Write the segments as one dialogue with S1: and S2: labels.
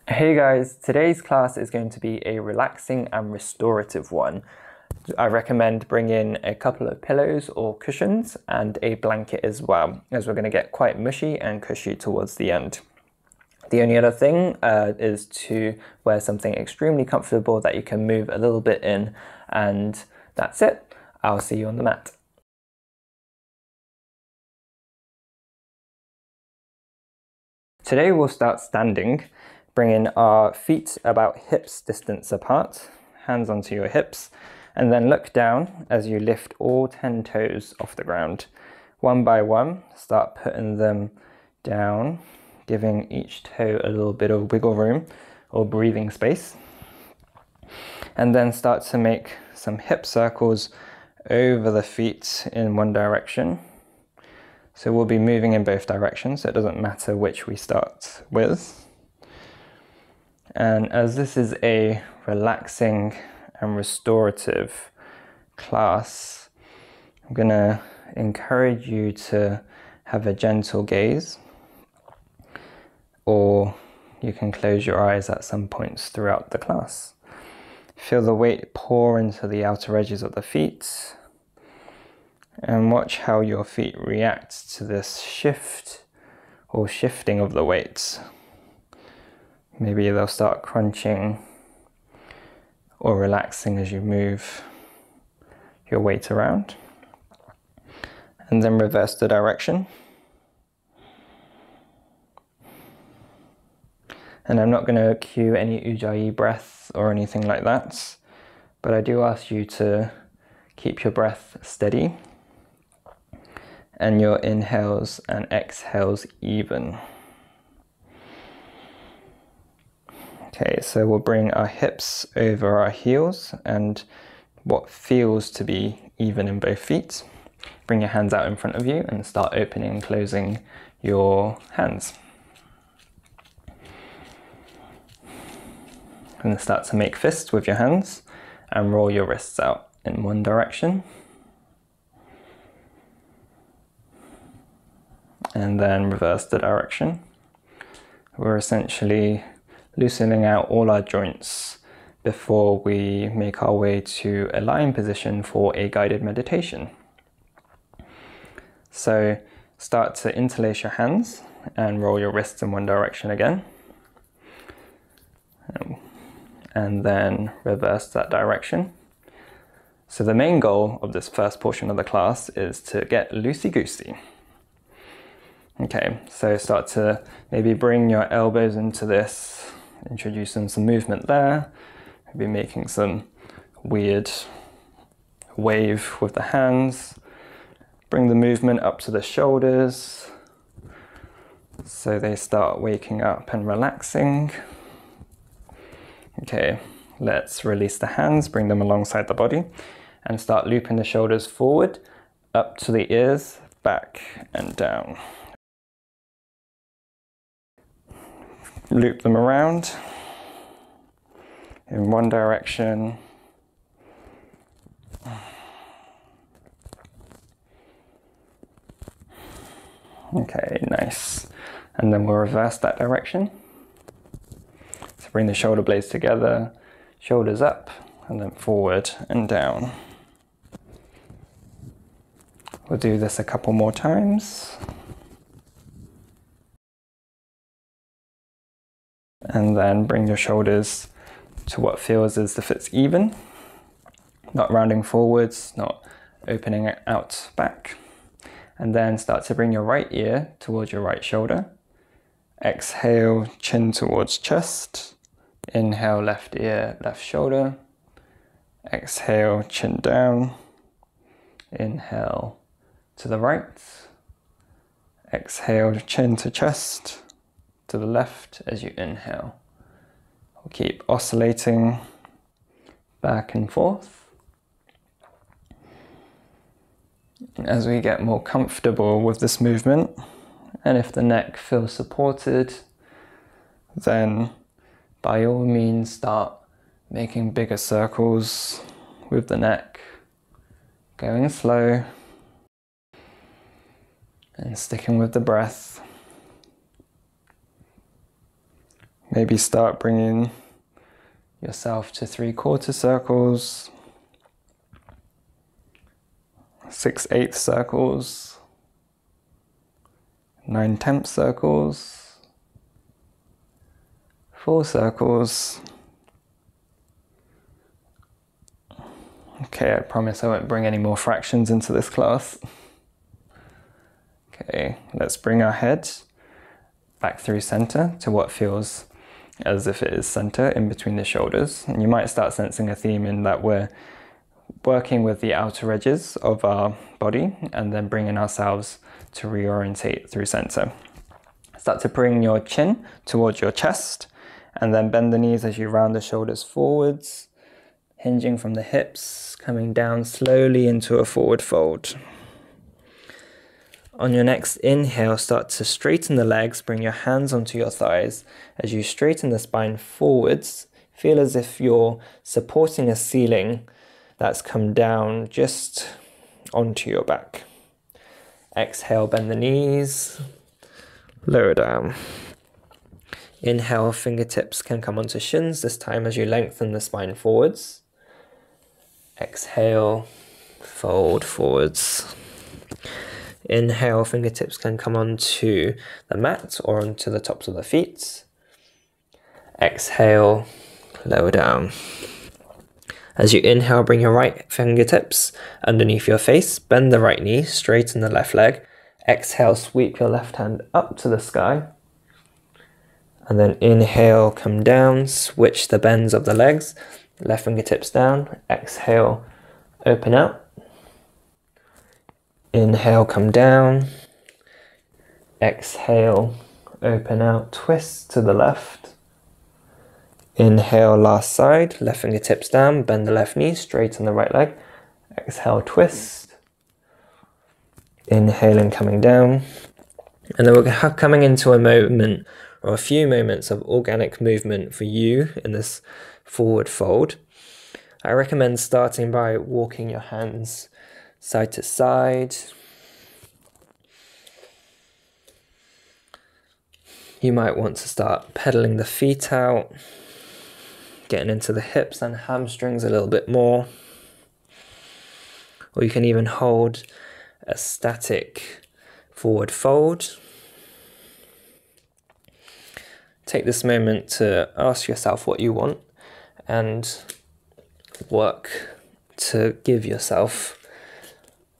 S1: Hey guys, today's class is going to be a relaxing and restorative one. I recommend bringing a couple of pillows or cushions and a blanket as well, as we're going to get quite mushy and cushy towards the end. The only other thing is to wear something extremely comfortable that you can move a little bit in, and that's it. I'll see you on the mat. Today we'll start standing, bringing our feet about hips distance apart, hands onto your hips, and then look down as you lift all 10 toes off the ground. One by one, start putting them down, giving each toe a little bit of wiggle room or breathing space. And then start to make some hip circles over the feet in one direction. So we'll be moving in both directions, so it doesn't matter which we start with. And as this is a relaxing and restorative class, I'm going to encourage you to have a gentle gaze, or you can close your eyes at some points throughout the class. Feel the weight pour into the outer edges of the feet, and watch how your feet react to this shift or shifting of the weights. Maybe they'll start crunching or relaxing as you move your weight around. And then reverse the direction. And I'm not going to cue any ujjayi breath or anything like that, but I do ask you to keep your breath steady and your inhales and exhales even. Okay, so we'll bring our hips over our heels and what feels to be even in both feet. Bring your hands out in front of you and start opening and closing your hands. And start to make fists with your hands and roll your wrists out in one direction. And then reverse the direction. We're essentially loosening out all our joints before we make our way to a lying position for a guided meditation. So start to interlace your hands and roll your wrists in one direction again. And then reverse that direction. So the main goal of this first portion of the class is to get loosey-goosey. Okay, so start to maybe bring your elbows into this, introducing some movement there, maybe making some weird wave with the hands. Bring the movement up to the shoulders so they start waking up and relaxing. Okay, let's release the hands, bring them alongside the body, and start looping the shoulders forward, up to the ears, back and down. Loop them around in one direction. Okay, nice. And then we'll reverse that direction. So bring the shoulder blades together, shoulders up, and then forward and down. We'll do this a couple more times. And then bring your shoulders to what feels as if it's even, not rounding forwards, not opening it out back. And then start to bring your right ear towards your right shoulder. Exhale, chin towards chest. Inhale, left ear, left shoulder. Exhale, chin down. Inhale to the right. Exhale, chin to chest. To the left as you inhale. We'll keep oscillating back and forth. As we get more comfortable with this movement, and if the neck feels supported, then by all means start making bigger circles with the neck, going slow and sticking with the breath. Maybe start bringing yourself to 3/4 circles, 6/8 circles, 9/10 circles, full circles. Okay, I promise I won't bring any more fractions into this class. Okay, let's bring our head back through center to what feels as if it is center in between the shoulders. And you might start sensing a theme in that we're working with the outer edges of our body and then bringing ourselves to reorientate through center. Start to bring your chin towards your chest and then bend the knees as you round the shoulders forwards, hinging from the hips, coming down slowly into a forward fold. On your next inhale, start to straighten the legs, bring your hands onto your thighs. As you straighten the spine forwards, feel as if you're supporting a ceiling that's come down just onto your back. Exhale, bend the knees, lower down. Inhale, fingertips can come onto shins, this time as you lengthen the spine forwards. Exhale, fold forwards. Inhale, fingertips can come onto the mat or onto the tops of the feet. Exhale, lower down. As you inhale, bring your right fingertips underneath your face, bend the right knee, straighten the left leg. Exhale, sweep your left hand up to the sky. And then inhale, come down, switch the bends of the legs, left fingertips down. Exhale, open out. Inhale, come down. Exhale, open out, twist to the left. Inhale, last side, left fingertips down, bend the left knee, straighten the right leg. Exhale, twist. Inhaling, coming down. And then we're coming into a moment or a few moments of organic movement for you in this forward fold. I recommend starting by walking your hands side to side. You might want to start pedaling the feet out, getting into the hips and hamstrings a little bit more. Or you can even hold a static forward fold. Take this moment to ask yourself what you want and work to give yourself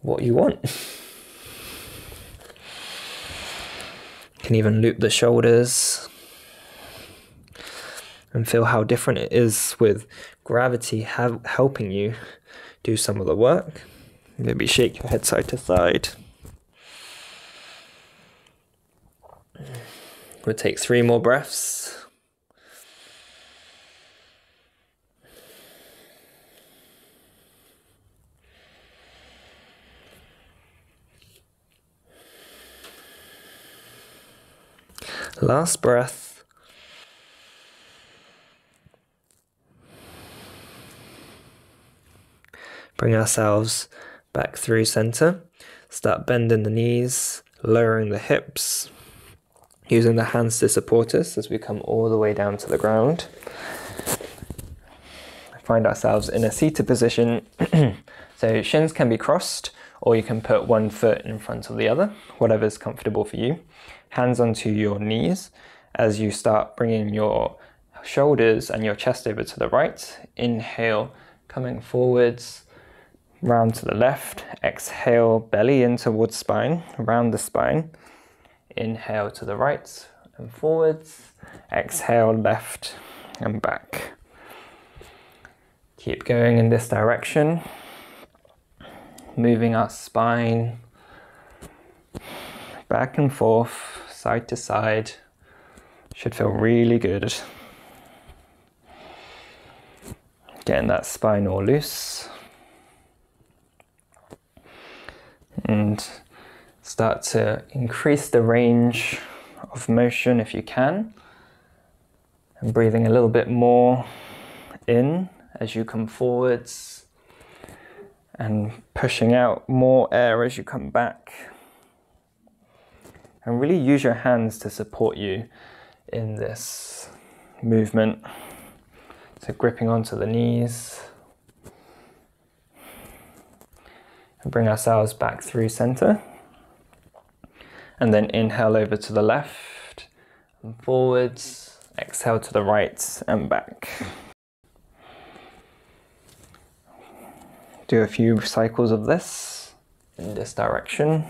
S1: what you want. You can even loop the shoulders and feel how different it is with gravity helping you do some of the work. Maybe shake your head side to side. We'll take 3 more breaths. Last breath. Bring ourselves back through center. Start bending the knees, lowering the hips, using the hands to support us as we come all the way down to the ground. Find ourselves in a seated position. So shins can be crossed, or you can put one foot in front of the other, whatever's comfortable for you. Hands onto your knees as you start bringing your shoulders and your chest over to the right. Inhale, coming forwards, round to the left. Exhale, belly in towards spine, round the spine. Inhale to the right and forwards. Exhale, left and back. Keep going in this direction, moving our spine back and forth, side to side. Should feel really good. Getting that spine all loose. And start to increase the range of motion if you can. And breathing a little bit more in as you come forwards. And pushing out more air as you come back. And really use your hands to support you in this movement. So gripping onto the knees. And bring ourselves back through center. And then inhale over to the left and forwards. Exhale to the right and back. Do a few cycles of this in this direction.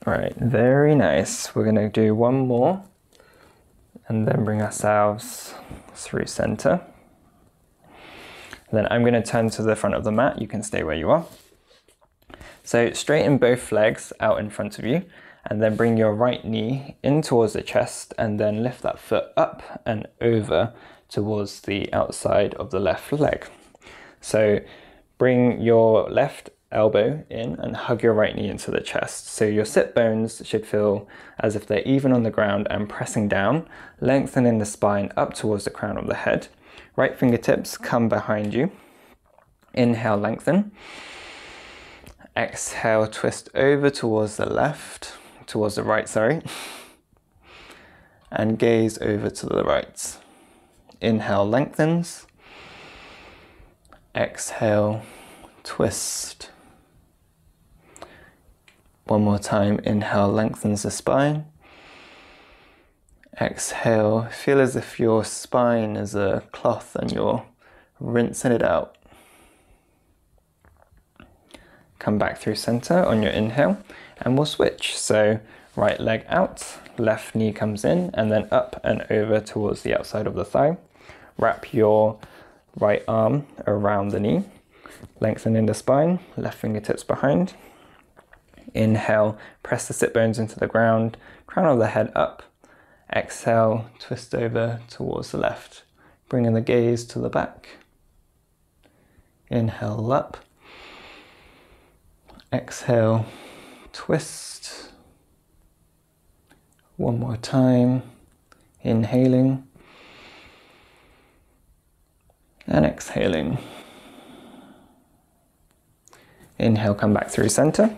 S1: Right, very nice. We're going to do one more and then bring ourselves through center. Then I'm going to turn to the front of the mat. You can stay where you are. So straighten both legs out in front of you and then bring your right knee in towards the chest and then lift that foot up and over towards the outside of the left leg. So bring your left elbow in and hug your right knee into the chest. So your sit bones should feel as if they're even on the ground and pressing down, lengthening the spine up towards the crown of the head. Right fingertips come behind you. Inhale, lengthen. Exhale, twist over towards the right, sorry. And gaze over to the right. Inhale, lengthens. Exhale, twist. One more time, inhale, lengthens the spine. Exhale, feel as if your spine is a cloth and you're rinsing it out. Come back through center on your inhale and we'll switch. So right leg out, left knee comes in and then up and over towards the outside of the thigh. Wrap your right arm around the knee, lengthening the spine, left fingertips behind. Inhale, press the sit bones into the ground, crown of the head up. Exhale, twist over towards the left, bringing the gaze to the back. Inhale, up. Exhale, twist. One more time, inhaling and exhaling. Inhale, come back through center.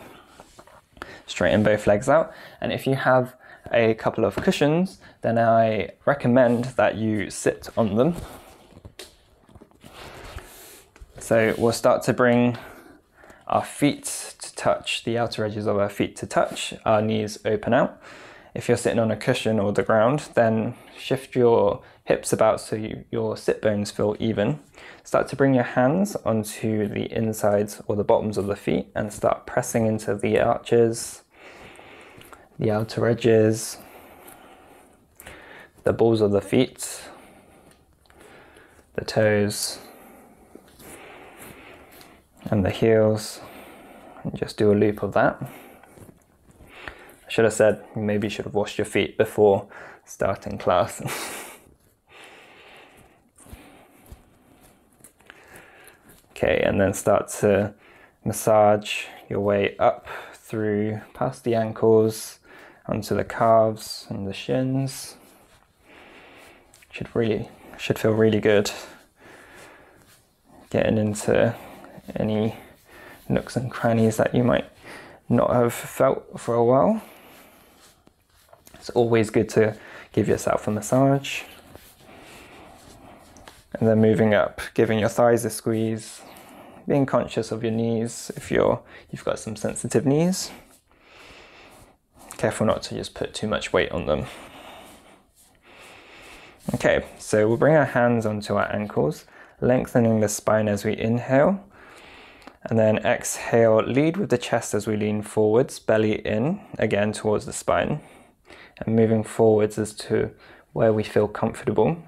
S1: Straighten both legs out, and if you have a couple of cushions, then I recommend that you sit on them. So we'll start to bring our feet to touch, the outer edges of our feet to touch, our knees open out. If you're sitting on a cushion or the ground, then shift your hips about so your sit bones feel even. Start to bring your hands onto the insides or the bottoms of the feet and start pressing into the arches, the outer edges, the balls of the feet, the toes, and the heels. And just do a loop of that. I should have said, maybe you should have washed your feet before starting class. Okay, and then start to massage your way up through past the ankles, onto the calves and the shins. Should feel really good. Getting into any nooks and crannies that you might not have felt for a while. It's always good to give yourself a massage. And then moving up, giving your thighs a squeeze, being conscious of your knees if you've got some sensitive knees. Careful not to just put too much weight on them. Okay, so we'll bring our hands onto our ankles, lengthening the spine as we inhale. And then exhale, lead with the chest as we lean forwards, belly in, again towards the spine. And moving forwards as to where we feel comfortable.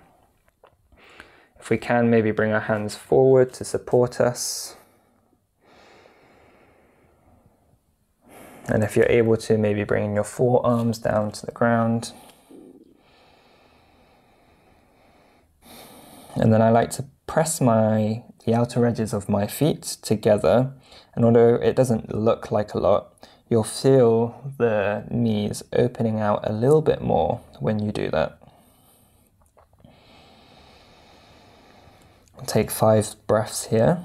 S1: If we can, maybe bring our hands forward to support us. And if you're able to, maybe bring your forearms down to the ground. And then I like to press the outer edges of my feet together. And although it doesn't look like a lot, you'll feel the knees opening out a little bit more when you do that. Take 5 breaths here.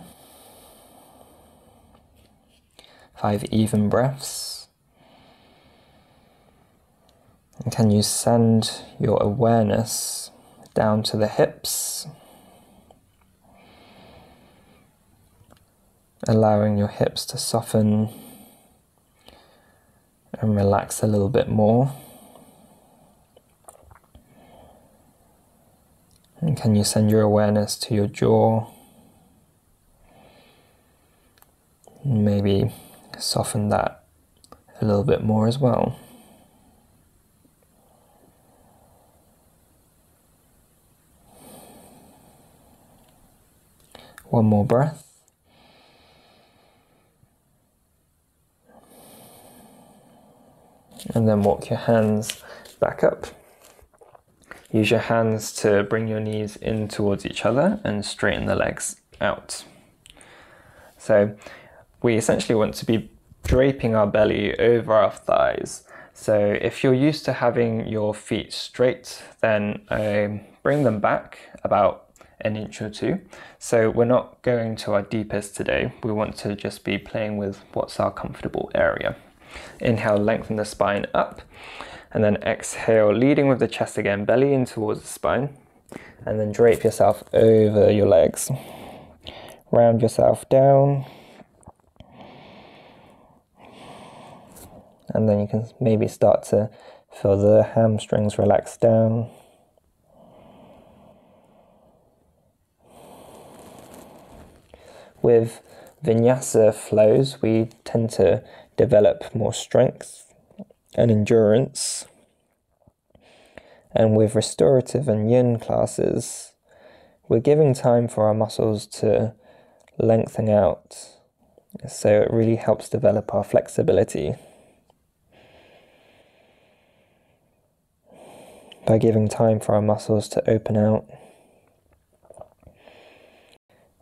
S1: 5 even breaths. And can you send your awareness down to the hips, allowing your hips to soften and relax a little bit more. And can you send your awareness to your jaw? Maybe soften that a little bit more as well. One more breath. And then walk your hands back up. Use your hands to bring your knees in towards each other and straighten the legs out. So we essentially want to be draping our belly over our thighs. So if you're used to having your feet straight, then bring them back about an inch or two. So we're not going to our deepest today. We want to just be playing with what's our comfortable area. Inhale, lengthen the spine up, and then exhale, leading with the chest again, belly in towards the spine, and then drape yourself over your legs. Round yourself down, and then you can maybe start to feel the hamstrings relax down. With vinyasa flows, we tend to develop more strength and endurance. And with restorative and yin classes, we're giving time for our muscles to lengthen out. So it really helps develop our flexibility. By giving time for our muscles to open out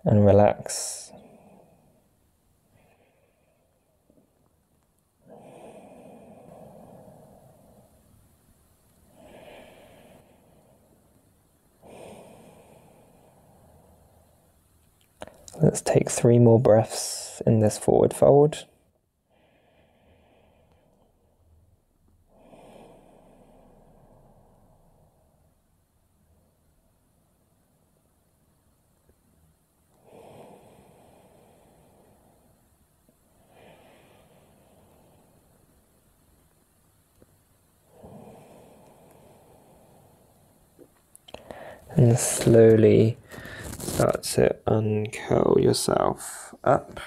S1: and relax. Let's take 3 more breaths in this forward fold. And slowly start to uncurl yourself up.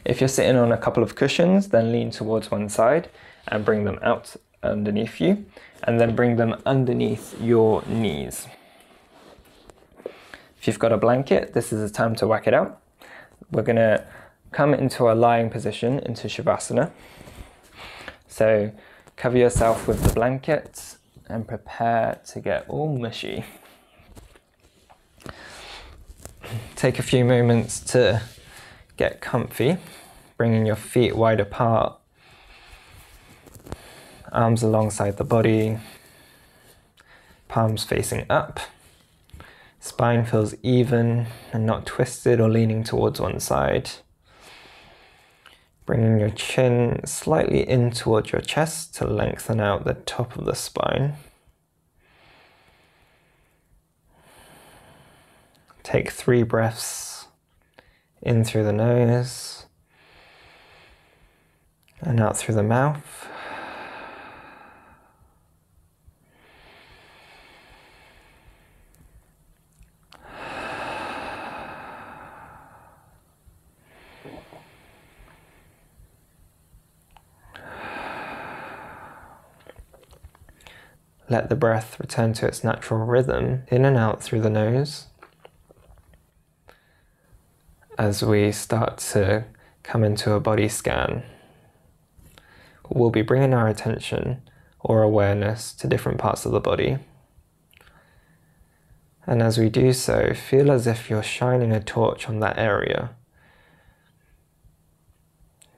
S1: If you're sitting on a couple of cushions, then lean towards one side and bring them out underneath you, and then bring them underneath your knees. If you've got a blanket, this is the time to whack it out. We're going to come into a lying position, into Shavasana. So cover yourself with the blanket and prepare to get all mushy. Take a few moments to get comfy, bringing your feet wide apart, arms alongside the body, palms facing up, spine feels even and not twisted or leaning towards one side. Bringing your chin slightly in towards your chest to lengthen out the top of the spine. Take 3 breaths in through the nose and out through the mouth. Let the breath return to its natural rhythm, in and out through the nose. As we start to come into a body scan, we'll be bringing our attention or awareness to different parts of the body. And as we do so, feel as if you're shining a torch on that area.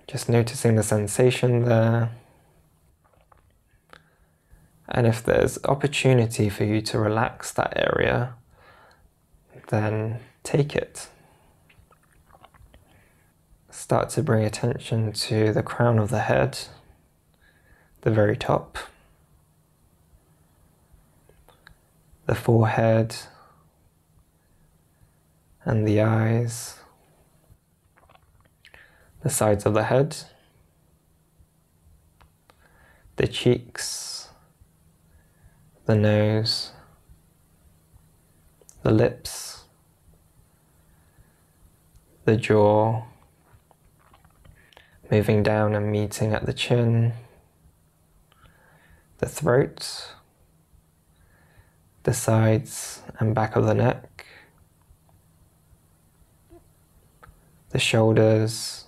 S1: Just noticing the sensation there. And if there's opportunity for you to relax that area, then take it. Start to bring attention to the crown of the head, the very top, the forehead and the eyes, the sides of the head, the cheeks, the nose, the lips, the jaw, moving down and meeting at the chin, the throat, the sides and back of the neck, the shoulders,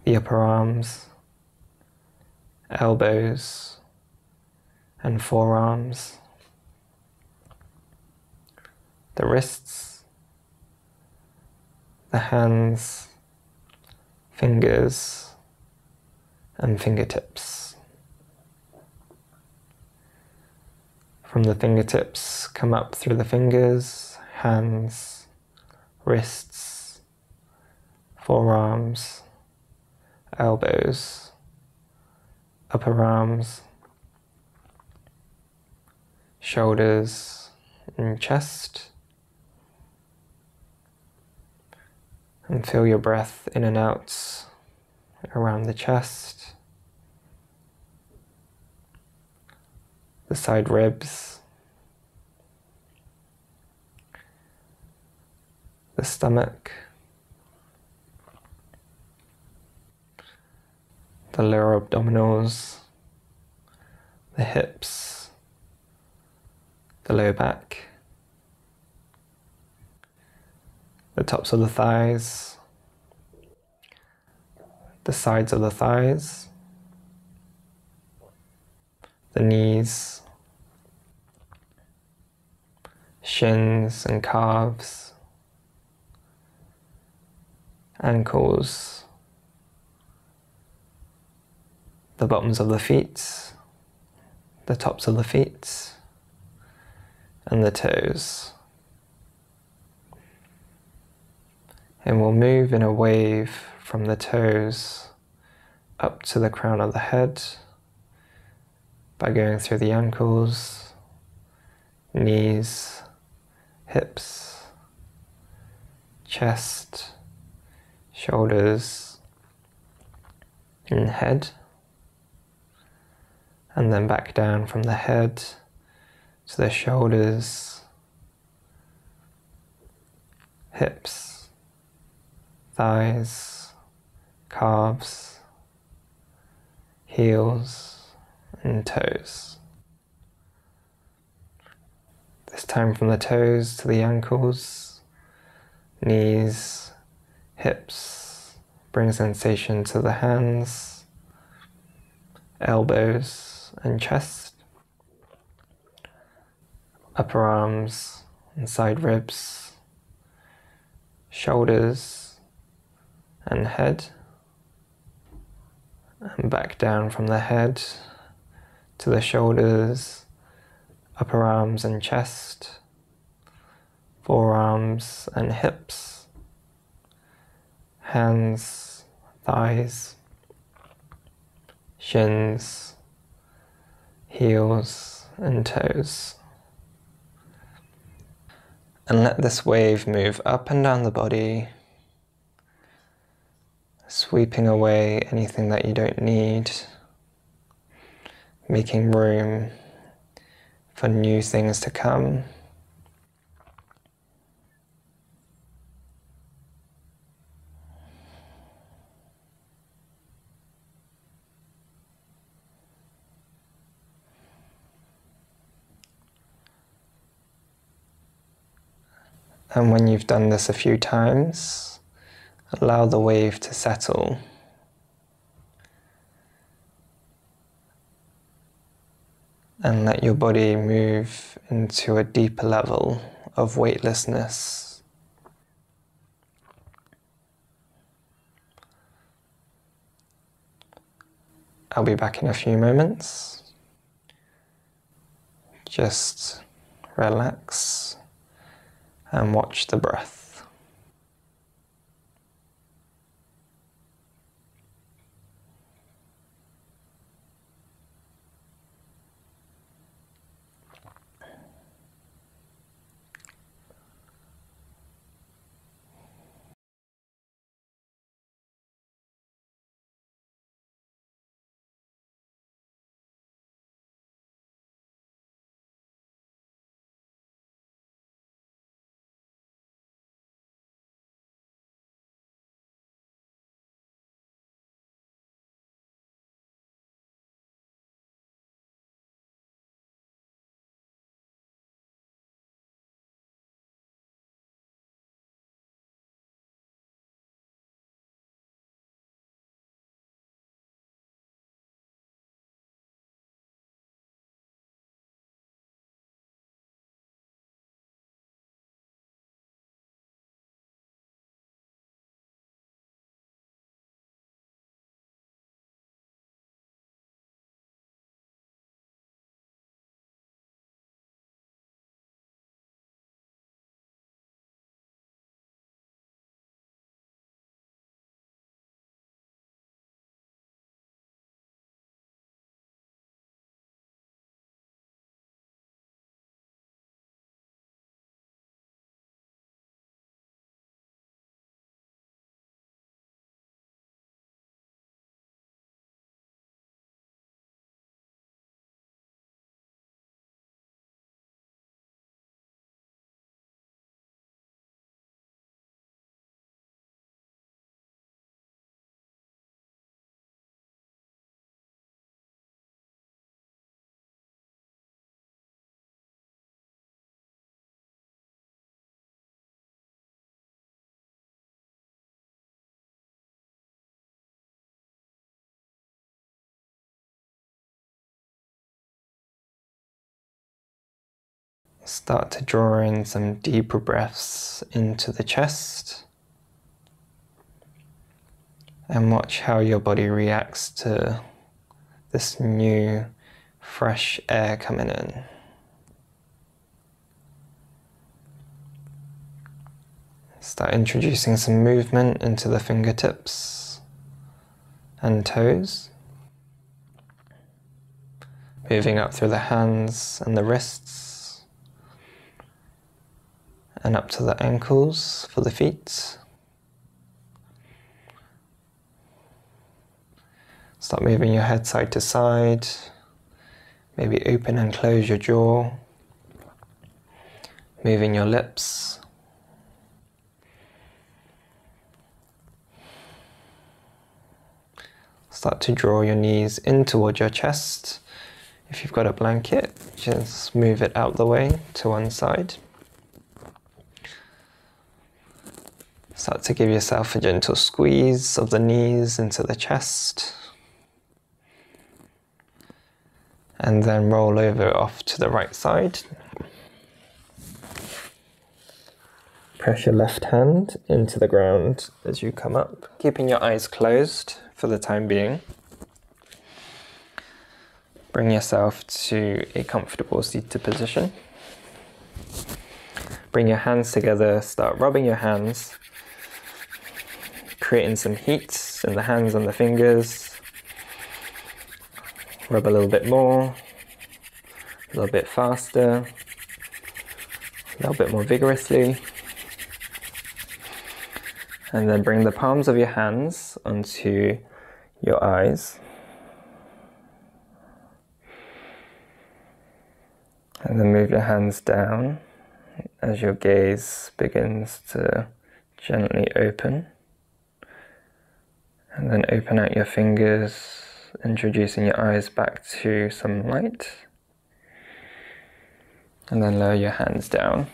S1: the upper arms, elbows and forearms, the wrists, the hands, fingers and fingertips. From the fingertips, come up through the fingers, hands, wrists, forearms, elbows, upper arms, shoulders and chest. And feel your breath in and out around the chest, the side ribs, the stomach, the lower abdominals, the hips, the low back, the tops of the thighs, the sides of the thighs, the knees, shins and calves, ankles, the bottoms of the feet, the tops of the feet, and the toes. And we'll move in a wave from the toes up to the crown of the head by going through the ankles, knees, hips, chest, shoulders, and head. And then back down from the head to the shoulders, hips, thighs, calves, heels and toes. This time from the toes to the ankles, knees, hips, bring sensation to the hands, elbows and chest, upper arms and side ribs, shoulders and head, and back down from the head to the shoulders, upper arms and chest, forearms and hips, hands, thighs, shins, heels and toes. And let this wave move up and down the body, sweeping away anything that you don't need, making room for new things to come. And when you've done this a few times, allow the wave to settle. And let your body move into a deeper level of weightlessness. I'll be back in a few moments. Just relax and watch the breath. Start to draw in some deeper breaths into the chest and watch how your body reacts to this new, fresh air coming in. Start introducing some movement into the fingertips and toes. Moving up through the hands and the wrists and up to the ankles for the feet. Start moving your head side to side. Maybe open and close your jaw. Moving your lips. Start to draw your knees in towards your chest. If you've got a blanket, just move it out the way to one side. Start to give yourself a gentle squeeze of the knees into the chest. And then roll over off to the right side. Press your left hand into the ground as you come up, keeping your eyes closed for the time being. Bring yourself to a comfortable seated position. Bring your hands together, start rubbing your hands, creating some heat in the hands and the fingers. Rub a little bit more, a little bit faster, a little bit more vigorously. And then bring the palms of your hands onto your eyes. And then move your hands down as your gaze begins to gently open. And then open out your fingers, introducing your eyes back to some light. And then lower your hands down.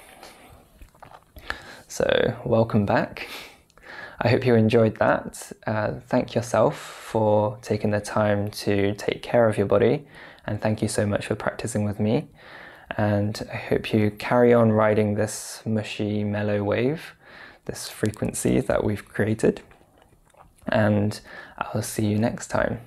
S1: So, welcome back. I hope you enjoyed that. Thank yourself for taking the time to take care of your body. And thank you so much for practicing with me. And I hope you carry on riding this mushy, mellow wave, this frequency that we've created. And I'll see you next time.